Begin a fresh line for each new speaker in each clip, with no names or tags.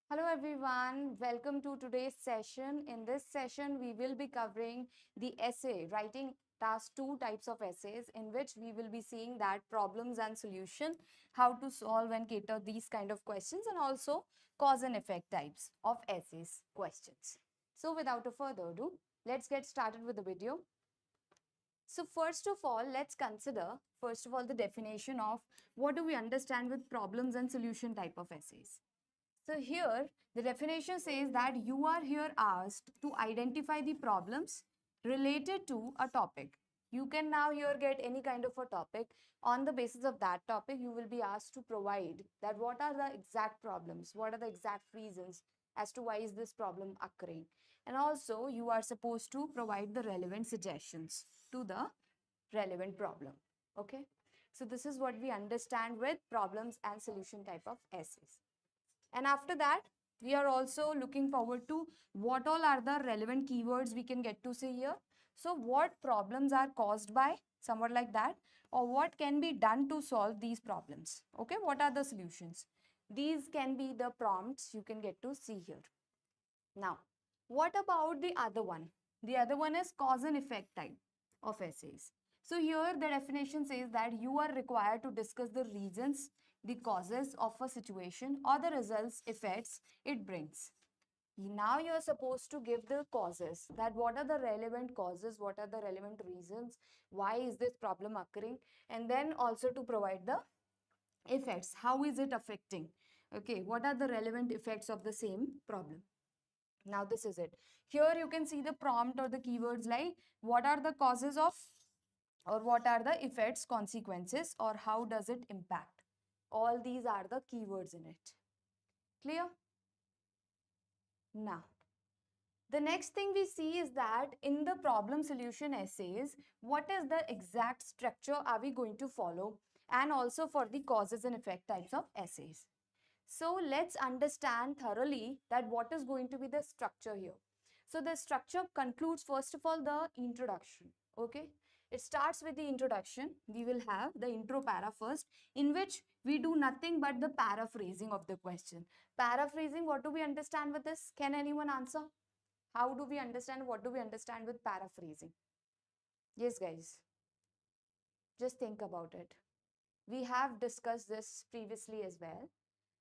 Hello everyone, welcome to today's session. In this session, we will be covering the essay, writing task 2 types of essays in which we will be seeing that problems and solution, how to solve and cater these kind of questions and also cause and effect types of essays questions. So without a further ado, let's get started with the video. So first of all, let's consider first of all the definition of what do we understand with problems and solution type of essays. So here, the definition says that you are here asked to identify the problems related to a topic. You can now here get any kind of a topic. On the basis of that topic, you will be asked to provide that what are the exact problems, what are the exact reasons as to why is this problem occurring. And also, you are supposed to provide the relevant suggestions to the relevant problem. Okay. So this is what we understand with problems and solution type of essays. And after that, we are also looking forward to what all are the relevant keywords we can get to see here. So what problems are caused by, somewhat like that, or what can be done to solve these problems. Okay, what are the solutions? These can be the prompts you can get to see here. Now, what about the other one? The other one is cause and effect type of essays. So here the definition says that you are required to discuss the reasons, the causes of a situation or the results, effects it brings. Now you are supposed to give the causes, that what are the relevant causes, what are the relevant reasons, why is this problem occurring, and then also to provide the effects, how is it affecting, okay, what are the relevant effects of the same problem. Now this is it. Here you can see the prompt or the keywords like what are the causes of or what are the effects, consequences, or how does it impact. All these are the keywords in it. Clear? Now, the next thing we see is that in the problem solution essays, what is the exact structure are we going to follow, and also for the causes and effect types of essays. So let's understand thoroughly that what is going to be the structure here. So the structure concludes first of all the introduction. Okay. It starts with the introduction. We will have the intro para first, in which we do nothing but the paraphrasing of the question. Paraphrasing, what do we understand with this? Can anyone answer? How do we understand? What do we understand with paraphrasing? Yes, guys. Just think about it. We have discussed this previously as well.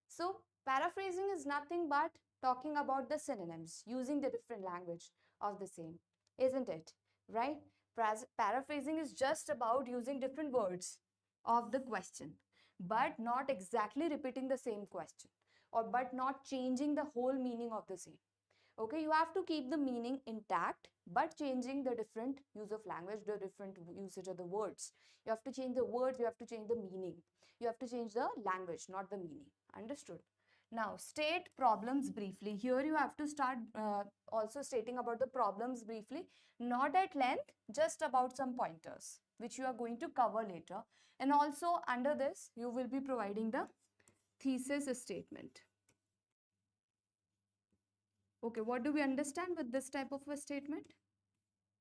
So paraphrasing is nothing but talking about the synonyms, using the different language of the same, isn't it? Right? Paraphrasing is just about using different words of the question, but not exactly repeating the same question, or but not changing the whole meaning of the same. Okay, you have to keep the meaning intact, but changing the different use of language, the different usage of the words. You have to change the words, you have to change the meaning. You have to change the language, not the meaning. Understood? Now, state problems briefly. Here you have to start also stating about the problems briefly, not at length, just about some pointers, which you are going to cover later. And also under this, you will be providing the thesis statement. Okay, what do we understand with this type of a statement?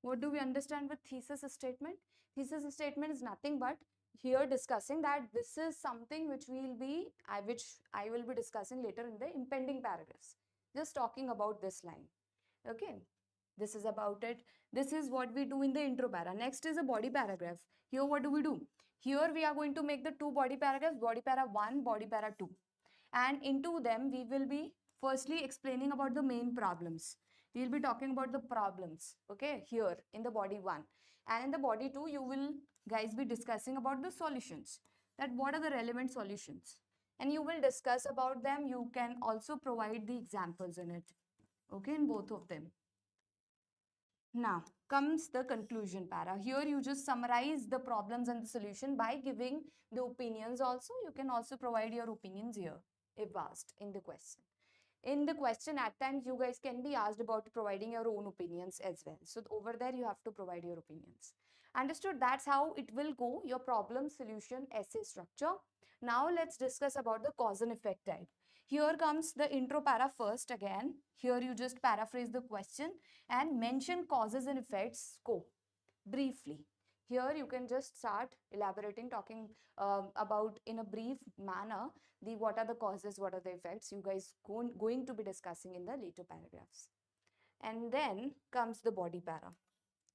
What do we understand with thesis statement? Thesis statement is nothing but here discussing that this is something which I will be discussing later in the impending paragraphs. Just talking about this line. Okay, this is about it. This is what we do in the intro para. Next is a body paragraph. Here what do we do? Here we are going to make the two body paragraphs, body para 1, body para 2. And into them we will be firstly explaining about the main problems. We will be talking about the problems, okay, here in the body 1. And in the body 2, you will guys be discussing about the solutions, that what are the relevant solutions. And you will discuss about them. You can also provide the examples in it, okay, in both of them. Now comes the conclusion para. Here you just summarize the problems and the solution by giving the opinions also. You can also provide your opinions here if asked in the question. In the question, at times you guys can be asked about providing your own opinions as well. So over there you have to provide your opinions. Understood? That's how it will go, your problem solution essay structure. Now let's discuss about the cause and effect type. Here comes the intro para first again. Here you just paraphrase the question and mention causes and effects scope briefly. Here you can just start elaborating, talking about in a brief manner the what are the causes, what are the effects. You guys going to be discussing in the later paragraphs. And then comes the body para.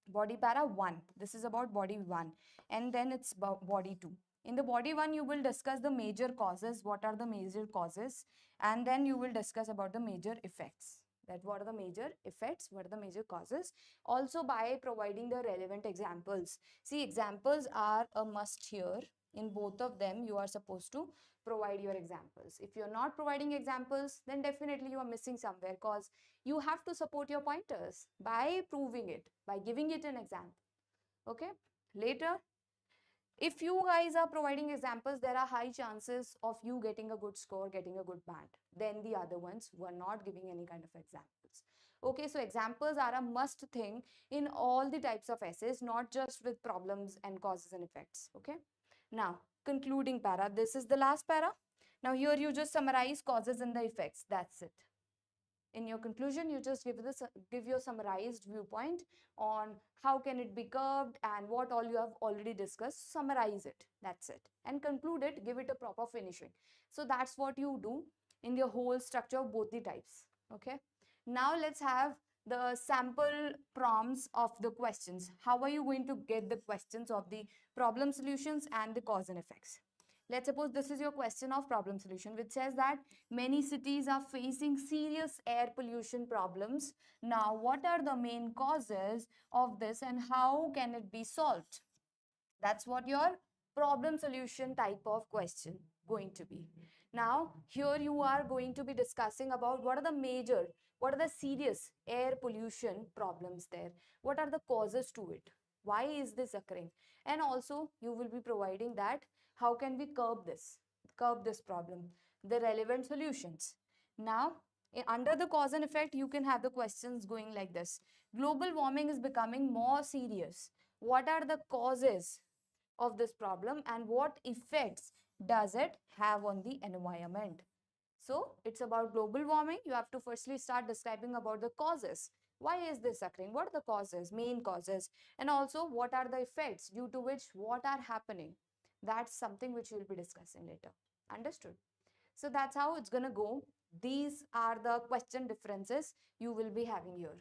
Body para 1. This is about body 1. And then it's body 2. In the body 1, you will discuss the major causes. What are the major causes? And then you will discuss about the major effects. That what are the major effects, what are the major causes. Also by providing the relevant examples. See, examples are a must here. In both of them, you are supposed to provide your examples. If you're not providing examples, then definitely you are missing somewhere, because you have to support your pointers by proving it, by giving it an example. Okay, later, if you guys are providing examples, there are high chances of you getting a good score, getting a good band than the other ones who are not giving any kind of examples. Okay, so examples are a must thing in all the types of essays, not just with problems and causes and effects. Okay, now concluding para, this is the last para. Now here you just summarize causes and the effects, that's it. In your conclusion, you just give your summarized viewpoint on how can it be curved and what all you have already discussed. Summarize it, that's it, and conclude it, give it a proper finishing. So that's what you do in the whole structure of both the types. Okay, now let's have the sample prompts of the questions. How are you going to get the questions of the problem solutions and the cause and effects? Let's suppose this is your question of problem solution, which says that many cities are facing serious air pollution problems. Now, what are the main causes of this and how can it be solved? That's what your problem solution type of question going to be. Now, here you are going to be discussing about what are the major, what are the serious air pollution problems there? What are the causes to it? Why is this occurring? And also, you will be providing that how can we curb this problem, the relevant solutions. Now, under the cause and effect, you can have the questions going like this. Global warming is becoming more serious. What are the causes of this problem and what effects does it have on the environment? So it's about global warming. You have to firstly start describing about the causes. Why is this occurring? What are the causes, main causes, and also what are the effects due to which what are happening? That's something which we'll be discussing later. Understood? So that's how it's gonna go. These are the question differences you will be having here.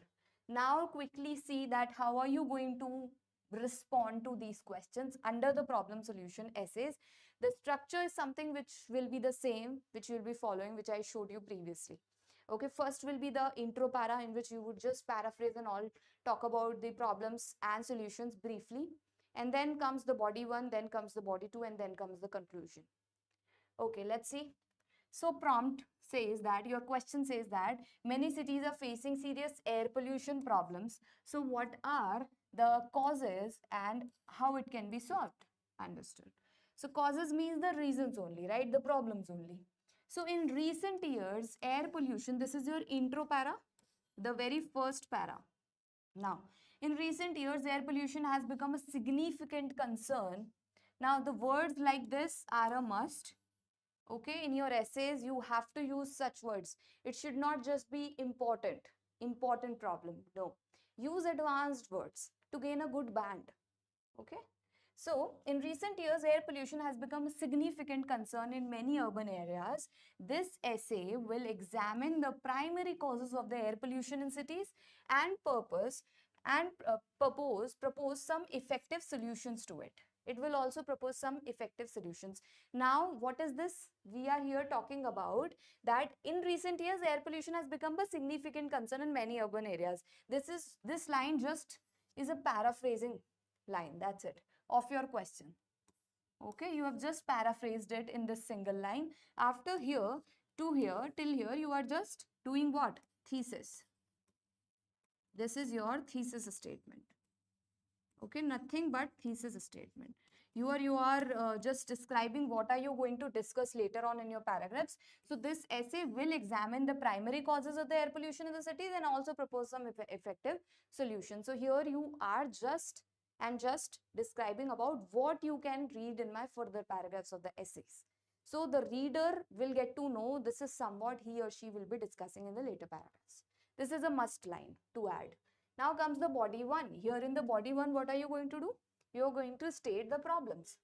Now quickly see that how are you going to respond to these questions under the problem solution essays. The structure is something which will be the same, which you will be following, which I showed you previously. Okay, first will be the intro para, in which you would just paraphrase and all talk about the problems and solutions briefly. And then comes the body 1, then comes the body 2, and then comes the conclusion. Okay, let's see. So prompt says that, your question says that many cities are facing serious air pollution problems. So what are the causes and how it can be solved? Understood. So causes means the reasons only, right? The problems only. So in recent years, air pollution, this is your intro para, the very first para. Now, in recent years, air pollution has become a significant concern. Now, the words like this are a must. Okay, in your essays, you have to use such words. It should not just be important problem. No, use advanced words to gain a good band. Okay. So, in recent years, air pollution has become a significant concern in many urban areas. This essay will examine the primary causes of the air pollution in cities and propose some effective solutions to it. It will also propose some effective solutions. Now, what is this? We are here talking about that in recent years, air pollution has become a significant concern in many urban areas. This line just is a paraphrasing line. That's it, of your question. Okay, you have just paraphrased it in this single line. After here to here till here, you are just doing what? Thesis. This is your thesis statement. Okay, nothing but thesis statement. You are just describing what are you going to discuss later on in your paragraphs. So this essay will examine the primary causes of the air pollution in the cities and also propose some effective solutions. So here you are just describing about what you can read in my further paragraphs of the essays. So the reader will get to know this is somewhat he or she will be discussing in the later paragraphs. This is a must line to add. Now comes the body 1. Here in the body 1, what are you going to do? You're going to state the problems.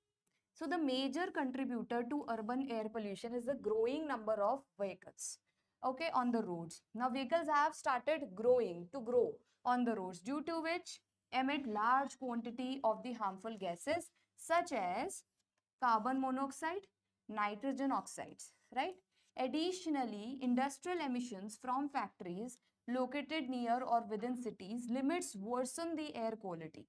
So the major contributor to urban air pollution is the growing number of vehicles, okay, on the roads. Now vehicles have started to grow on the roads, due to which emit large quantity of the harmful gases such as carbon monoxide, nitrogen oxides, right? Additionally, industrial emissions from factories located near or within cities limits worsen the air quality.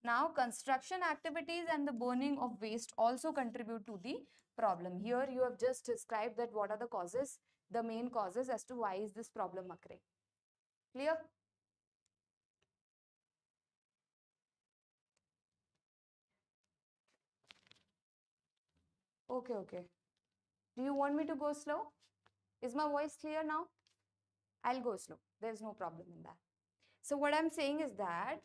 Now, construction activities and the burning of waste also contribute to the problem. Here you have just described that what are the causes, the main causes as to why is this problem occurring. Clear? Okay, okay. Do you want me to go slow? Is my voice clear now? I'll go slow. There's no problem in that. So what I'm saying is that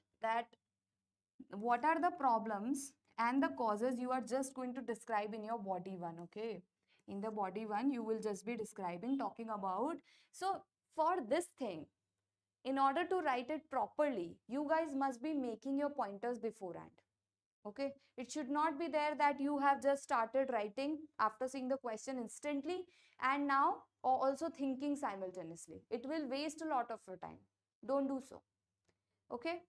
what are the problems and the causes you are just going to describe in your body one, okay? In the body one, you will just be describing, talking about. So for this thing, in order to write it properly, you guys must be making your pointers beforehand. Okay, it should not be there that you have just started writing after seeing the question instantly and now also thinking simultaneously. It will waste a lot of your time. Don't do so. Okay,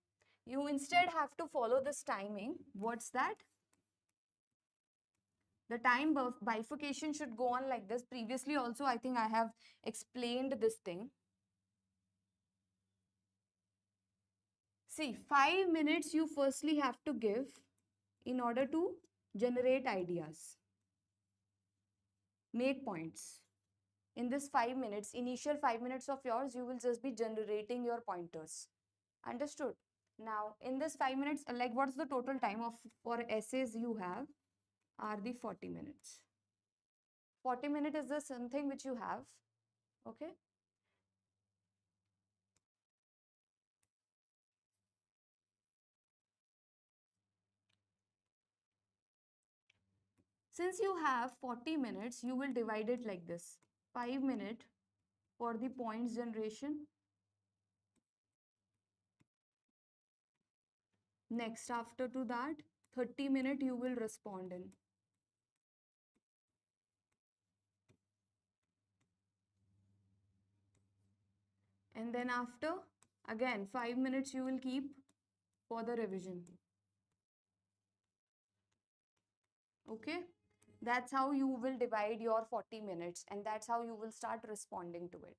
you instead have to follow this timing. What's that? The time bifurcation should go on like this. Previously also I think I have explained this thing. See, 5 minutes you firstly have to give in order to generate ideas, make points. In this 5 minutes, initial 5 minutes of yours, you will just be generating your pointers. Understood? Now, in this 5 minutes, like what's the total time of for essays you have are the 40 minutes. 40 minutes is the something which you have. Okay. Since you have 40 minutes, you will divide it like this. 5 minutes for the points generation. Next, after to that, 30 minutes you will respond in. And then after, again, 5 minutes you will keep for the revision. Okay, that's how you will divide your 40 minutes and that's how you will start responding to it.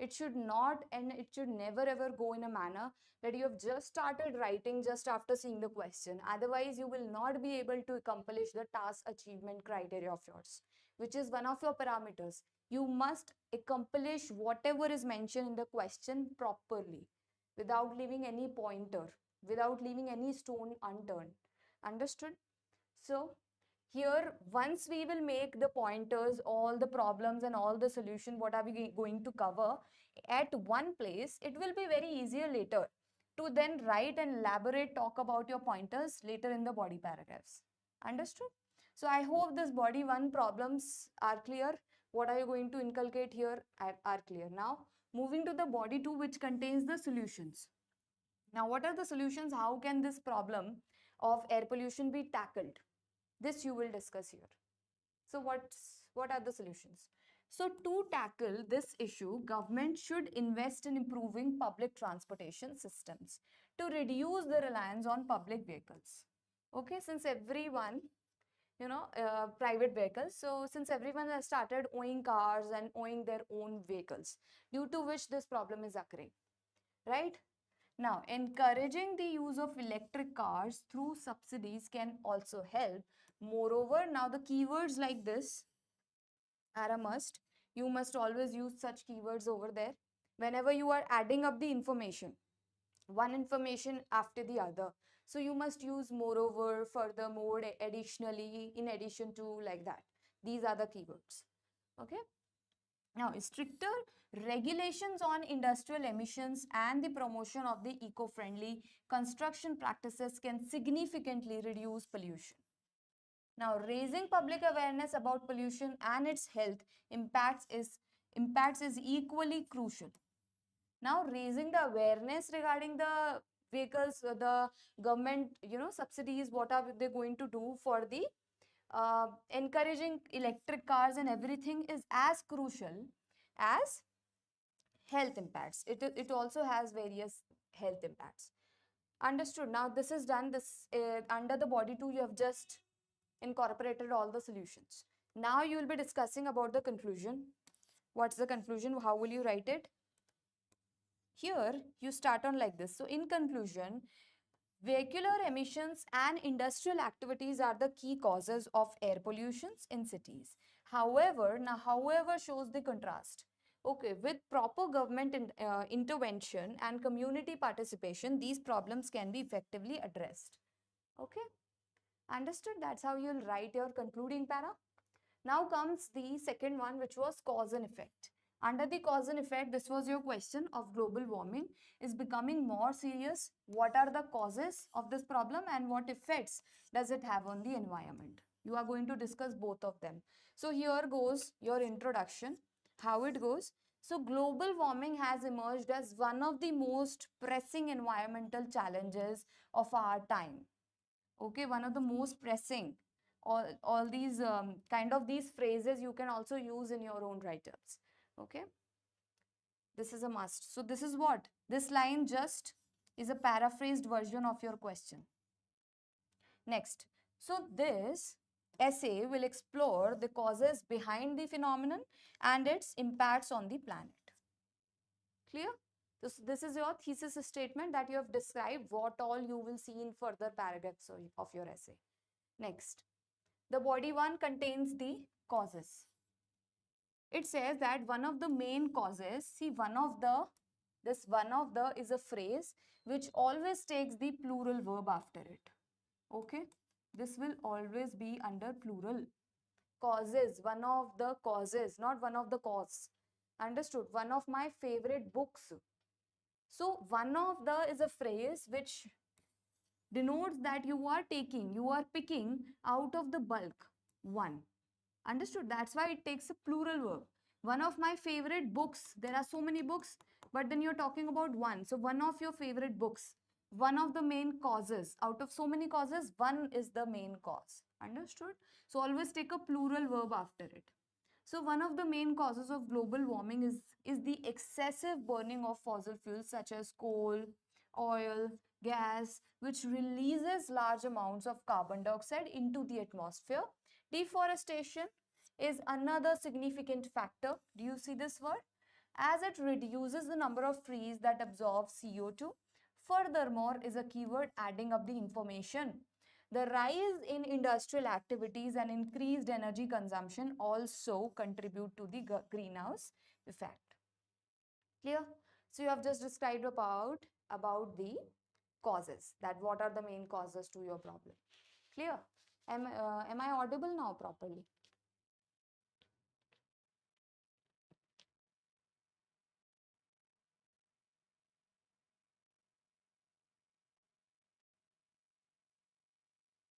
It should not and it should never ever go in a manner that you have just started writing just after seeing the question. Otherwise, you will not be able to accomplish the task achievement criteria of yours, which is one of your parameters. You must accomplish whatever is mentioned in the question properly without leaving any pointer, without leaving any stone unturned. Understood? So, here, once we will make the pointers, all the problems and all the solution, what are we going to cover at one place, it will be very easier later to then write and elaborate, talk about your pointers later in the body paragraphs. Understood? So I hope this body one problems are clear. What are you going to inculcate here are clear. Now, moving to the body two, which contains the solutions. Now, what are the solutions? How can this problem of air pollution be tackled? This you will discuss here. So what are the solutions? So to tackle this issue, government should invest in improving public transportation systems to reduce the reliance on public vehicles. Okay, since everyone, private vehicles. So since everyone has started owning cars and owning their own vehicles, due to which this problem is occurring, right? Now, encouraging the use of electric cars through subsidies can also help. Moreover, now the keywords like this are a must. You must always use such keywords over there. Whenever you are adding up the information, one information after the other. So you must use moreover, furthermore, additionally, in addition to, like that. These are the keywords. Okay. Now, stricter regulations on industrial emissions and the promotion of the eco-friendly construction practices can significantly reduce pollution. Now, raising public awareness about pollution and its health impacts is equally crucial. Now, raising the awareness regarding the vehicles, the government, subsidies, what are they going to do for the encouraging electric cars and everything is as crucial as health impacts. It also has various health impacts. Understood. Now this is done. This under the body 2, you have just incorporated all the solutions. Now you will be discussing about the conclusion. What's the conclusion? How will you write it? Here you start on like this. So in conclusion, vehicular emissions and industrial activities are the key causes of air pollutions in cities. However shows the contrast. Okay, with proper government intervention and community participation, these problems can be effectively addressed. Okay, understood? That's how you'll write your concluding para. Now comes the second one, which was cause and effect. Under the cause and effect, this was your question of global warming is becoming more serious. What are the causes of this problem and what effects does it have on the environment? You are going to discuss both of them. So here goes your introduction, how it goes. So global warming has emerged as one of the most pressing environmental challenges of our time. Okay, one of the most pressing. All these kind of these phrases you can also use in your own write-ups. Okay, this is a must. So this is what this line just is a paraphrased version of your question. Next, so this essay will explore the causes behind the phenomenon and its impacts on the planet. Clear? This is your thesis statement that you have described what all you will see in further paragraphs of your essay. Next, the body 1 contains the causes. It says that one of the main causes, see this one of the is a phrase which always takes the plural verb after it. Okay, this will always be under plural. Causes, one of the causes, not one of the cause. Understood? One of my favorite books. So one of the is a phrase which denotes that you are picking out of the bulk one. Understood? That's why it takes a plural verb. One of my favorite books. There are so many books, but then you're talking about one. So one of your favorite books. One of the main causes. Out of so many causes, one is the main cause. Understood? So always take a plural verb after it. So one of the main causes of global warming is the excessive burning of fossil fuels such as coal, oil, gas, which releases large amounts of carbon dioxide into the atmosphere. Deforestation is another significant factor. Do you see this word? As it reduces the number of trees that absorb CO2. Furthermore is a keyword adding up the information. The rise in industrial activities and increased energy consumption also contribute to the greenhouse effect. Clear? So you have just described about the causes, that what are the main causes to your problem. Clear? Am I audible now properly?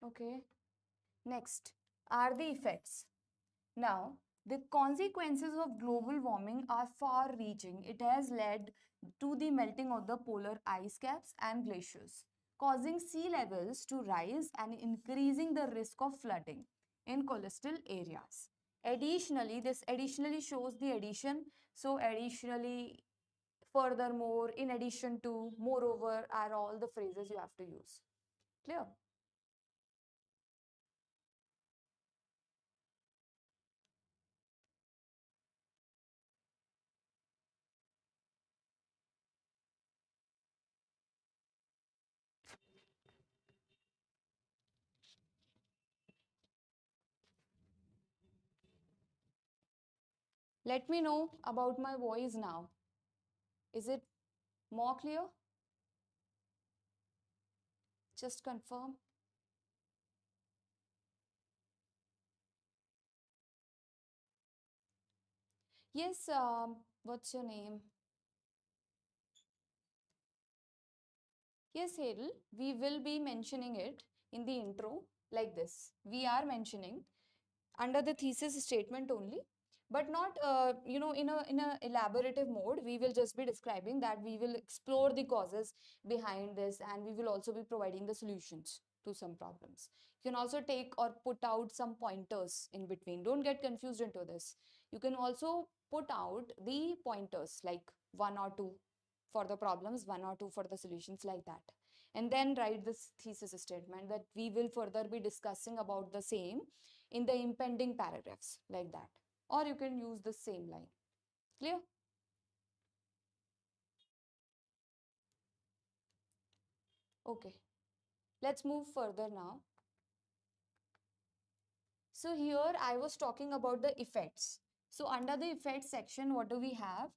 Okay. Next are the effects. Now, the consequences of global warming are far reaching. It has led to the melting of the polar ice caps and glaciers, causing sea levels to rise and increasing the risk of flooding in coastal areas. Additionally, this additionally shows the addition. So additionally, furthermore, in addition to, moreover are all the phrases you have to use. Clear? Let me know about my voice now. Is it more clear? Just confirm. Yes, what's your name? Yes, Hedel, we will be mentioning it in the intro like this. We are mentioning under the thesis statement only. but not in a elaborative mode. We will just be describing that. We will explore the causes behind this, and we will also be providing the solutions to some problems. You can also take or put out some pointers in between. Don't get confused into this. You can also put out the pointers, like one or two for the problems, one or two for the solutions, like that. And then write this thesis statement that we will further be discussing about the same in the impending paragraphs, like that. Or you can use the same line. Clear? Okay. Let's move further now. So here I was talking about the effects. So under the effects section, what do we have?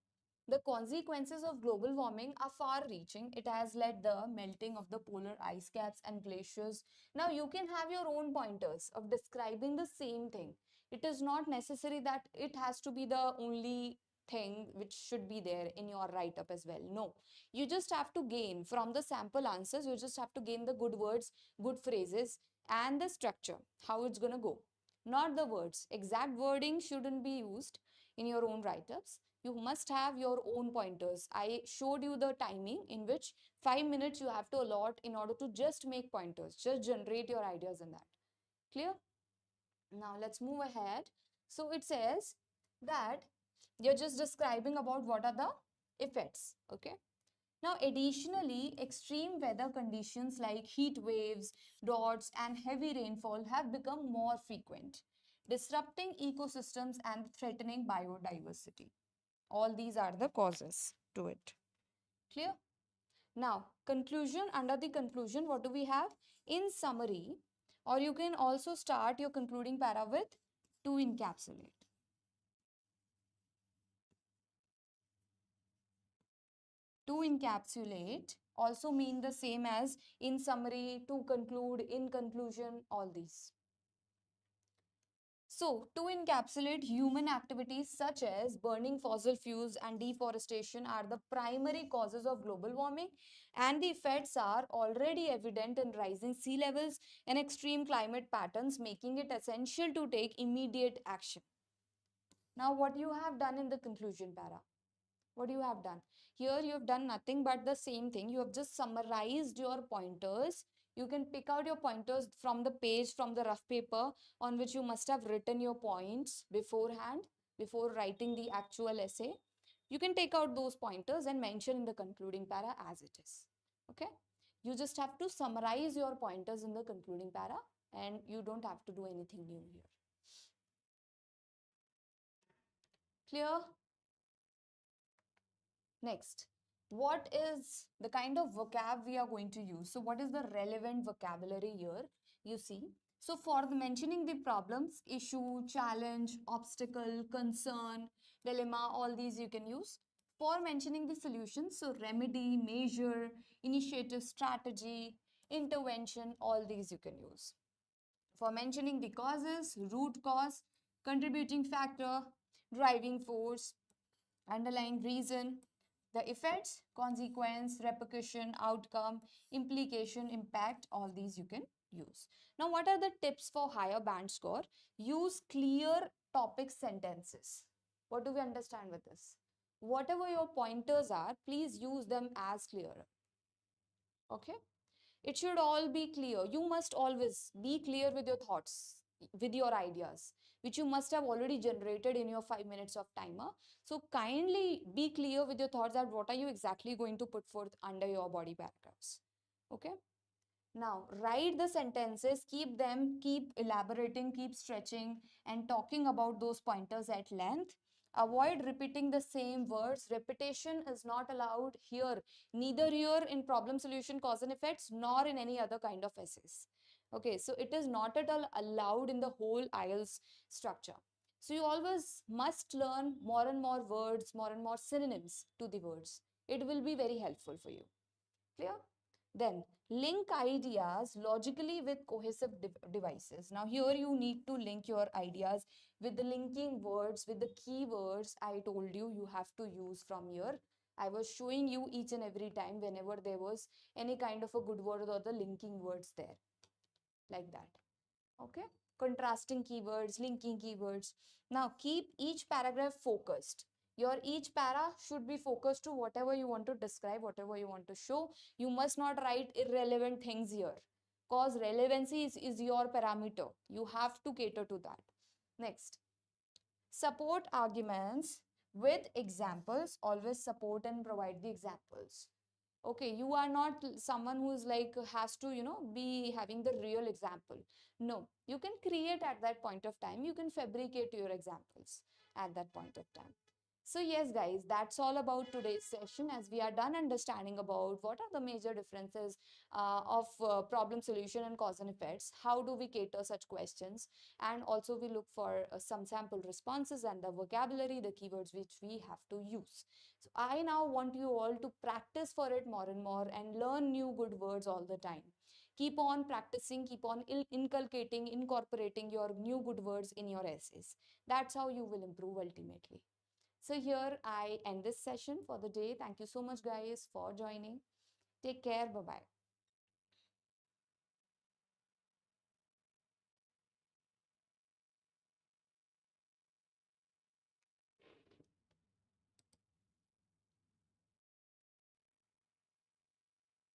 The consequences of global warming are far-reaching. It has led the melting of the polar ice caps and glaciers. Now you can have your own pointers of describing the same thing. It is not necessary that it has to be the only thing which should be there in your write-up as well. No, you just have to gain from the sample answers. You just have to gain the good words, good phrases, and the structure, how it's gonna go, not the words. Exact wording shouldn't be used in your own write-ups. You must have your own pointers. I showed you the timing in which 5 minutes you have to allot in order to just make pointers, just generate your ideas in that. Clear? Now let's move ahead. So it says that you're just describing about what are the effects. Okay. Now, additionally, extreme weather conditions like heat waves, droughts, and heavy rainfall have become more frequent, disrupting ecosystems and threatening biodiversity. All these are the causes to it. Clear? Now, conclusion. Under the conclusion, what do we have? In summary, or you can also start your concluding para with to encapsulate. To encapsulate also mean the same as in summary, to conclude, in conclusion, all these. So, to encapsulate, human activities such as burning fossil fuels and deforestation are the primary causes of global warming, and the effects are already evident in rising sea levels and extreme climate patterns, making it essential to take immediate action. Now, what you have done in the conclusion para? What you have done? Here you have done nothing but the same thing. You have just summarized your pointers. You can pick out your pointers from the page, from the rough paper on which you must have written your points beforehand, before writing the actual essay. You can take out those pointers and mention in the concluding para as it is. Okay. You just have to summarize your pointers in the concluding para, and you don't have to do anything new here. Clear? Next, what is the kind of vocab we are going to use? So what is the relevant vocabulary here? You see, so for the mentioning the problems, issue, challenge, obstacle, concern, dilemma, all these you can use. For mentioning the solutions, so remedy, measure, initiative, strategy, intervention, all these you can use. For mentioning the causes, root cause, contributing factor, driving force, underlying reason, the effects, consequence, repercussion, outcome, implication, impact, all these you can use. Now, what are the tips for higher band score? Use clear topic sentences. What do we understand with this? Whatever your pointers are, please use them as clear. Okay? It should all be clear. You must always be clear with your thoughts, with your ideas, which you must have already generated in your 5 minutes of timer. So kindly be clear with your thoughts that what are you exactly going to put forth under your body paragraphs. Okay. Now, write the sentences, keep them, keep elaborating, keep stretching and talking about those pointers at length. Avoid repeating the same words. Repetition is not allowed here, neither here in problem solution cause and effects, nor in any other kind of essays. Okay, so it is not at all allowed in the whole IELTS structure. So you always must learn more and more words, more and more synonyms to the words. It will be very helpful for you. Clear? Then link ideas logically with cohesive devices. Now here you need to link your ideas with the linking words, with the keywords I told you you have to use from here. I was showing you each and every time whenever there was any kind of a good word or the linking words there, like that. Okay. contrasting keywords, linking keywords. Now keep each paragraph focused. Your each para should be focused to whatever you want to describe, whatever you want to show. You must not write irrelevant things here, cause relevancy is your parameter. You have to cater to that. Next, support arguments with examples. Always support and provide the examples. Okay, you are not someone who is like has to, be having the real example. No, you can create at that point of time. You can fabricate your examples at that point of time. So yes, guys, that's all about today's session. As we are done understanding about what are the major differences of problem solution and cause and effects, how do we cater such questions, and also we look for some sample responses and the vocabulary, the keywords which we have to use. So I now want you all to practice for it more and more and learn new good words all the time. Keep on practicing, keep on inculcating, incorporating your new good words in your essays. That's how you will improve ultimately. So here I end this session for the day. Thank you so much guys for joining. Take care. Bye-bye.